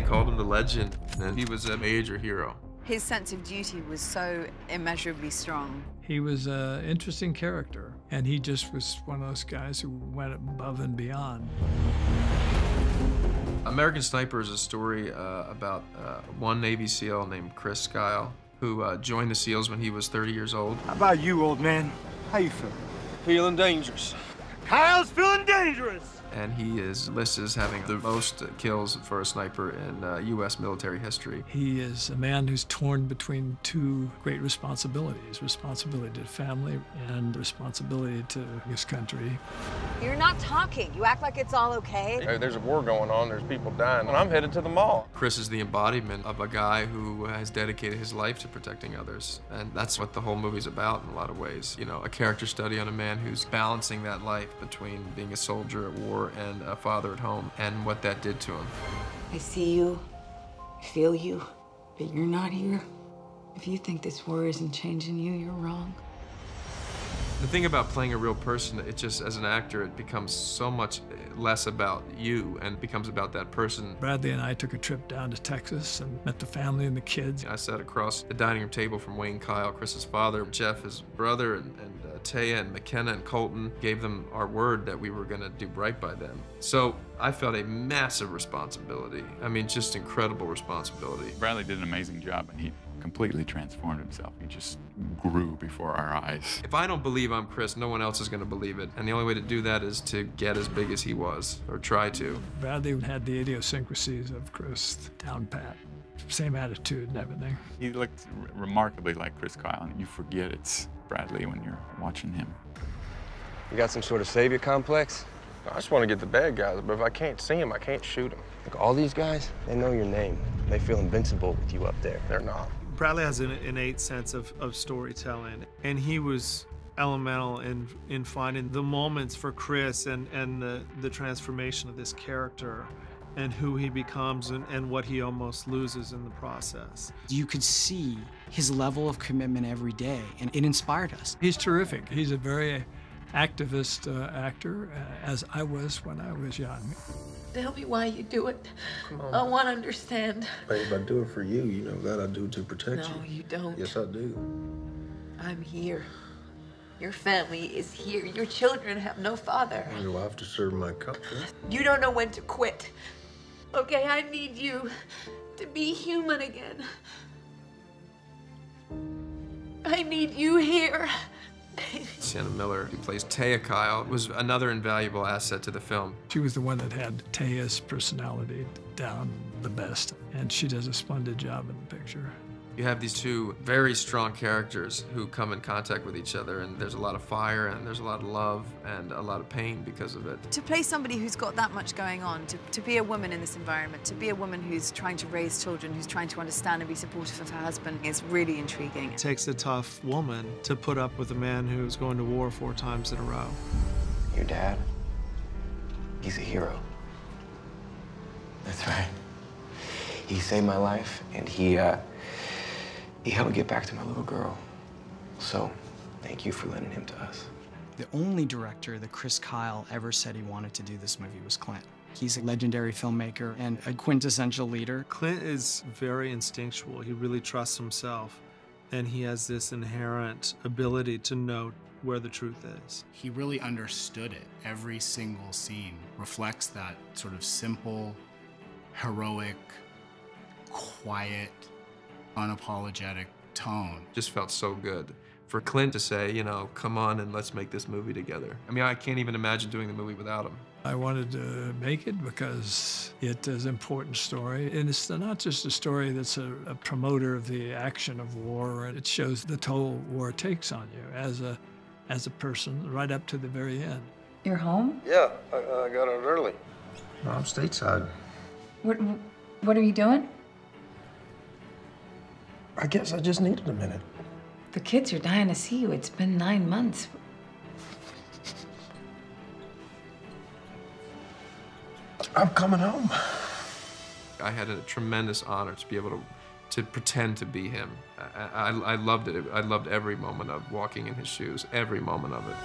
called him the legend, and he was a major hero. His sense of duty was so immeasurably strong. He was an interesting character, and he just was one of those guys who went above and beyond. American Sniper is a story about one Navy SEAL named Chris Kyle, who joined the SEALs when he was 30 years old. How about you, old man? How you feeling? Feeling dangerous. Kyle's feeling dangerous! And he is listed as having the most kills for a sniper in U.S. military history. He is a man who's torn between two great responsibilities: responsibility to family and responsibility to his country. You're not talking. You act like it's all okay. Hey, there's a war going on, there's people dying, and I'm headed to the mall. Chris is the embodiment of a guy who has dedicated his life to protecting others. And that's what the whole movie's about in a lot of ways. You know, a character study on a man who's balancing that life between being a soldier at war and a father at home, and what that did to him. I see you, I feel you, but you're not here. If you think this war isn't changing you, you're wrong. The thing about playing a real person, it just, as an actor, it becomes so much less about you and becomes about that person. Bradley and I took a trip down to Texas and met the family and the kids. I sat across the dining room table from Wayne Kyle, Chris's father, Jeff, his brother, and Taya and McKenna and Colton. Gave them our word that we were gonna do right by them. So I felt a massive responsibility. I mean, just incredible responsibility. Bradley did an amazing job, and he completely transformed himself. He just grew before our eyes. If I don't believe I'm Chris, no one else is gonna believe it. And the only way to do that is to get as big as he was, or try to. Bradley had the idiosyncrasies of Chris down pat. Same attitude and everything. He looked remarkably like Chris Kyle, and you forget it's Bradley when you're watching him. You got some sort of savior complex? I just want to get the bad guys, but if I can't see them, I can't shoot them. Look, all these guys, they know your name. They feel invincible with you up there. They're not. Bradley has an innate sense of storytelling, and he was elemental in finding the moments for Chris and the transformation of this character and who he becomes and what he almost loses in the process. You could see his level of commitment every day, and it inspired us. He's terrific. He's a very activist actor, as I was when I was young. Tell me why you do it. I want to understand. Babe, I do it for you. You know that I do to protect you. No, you don't. Yes, I do. I'm here. Your family is here. Your children have no father. Do I have to serve my country? You don't know when to quit. Okay, I need you to be human again. I need you here. Sienna Miller, who plays Taya Kyle, was another invaluable asset to the film. She was the one that had Taya's personality down the best, and she does a splendid job in the picture. You have these two very strong characters who come in contact with each other, and there's a lot of fire, and there's a lot of love, and a lot of pain because of it. To play somebody who's got that much going on, to be a woman in this environment, to be a woman who's trying to raise children, who's trying to understand and be supportive of her husband, is really intriguing. It takes a tough woman to put up with a man who's going to war 4 times in a row. Your dad, he's a hero. That's right. He saved my life, and he helped me get back to my little girl. So, thank you for lending him to us. The only director that Chris Kyle ever said he wanted to do this movie was Clint. He's a legendary filmmaker and a quintessential leader. Clint is very instinctual. He really trusts himself, and he has this inherent ability to know where the truth is. He really understood it. Every single scene reflects that sort of simple, heroic, quiet, unapologetic tone. Just felt so good for Clint to say, you know, come on and let's make this movie together. I mean, I can't even imagine doing the movie without him. I wanted to make it because it is an important story, and it's not just a story that's a promoter of the action of war. It shows the toll war takes on you as a person right up to the very end. You're home? Yeah, I got out early. No, I'm stateside. What are you doing? I guess I just needed a minute. The kids are dying to see you. It's been 9 months. I'm coming home. I had a tremendous honor to be able to pretend to be him. I loved it. I loved every moment of walking in his shoes, every moment of it.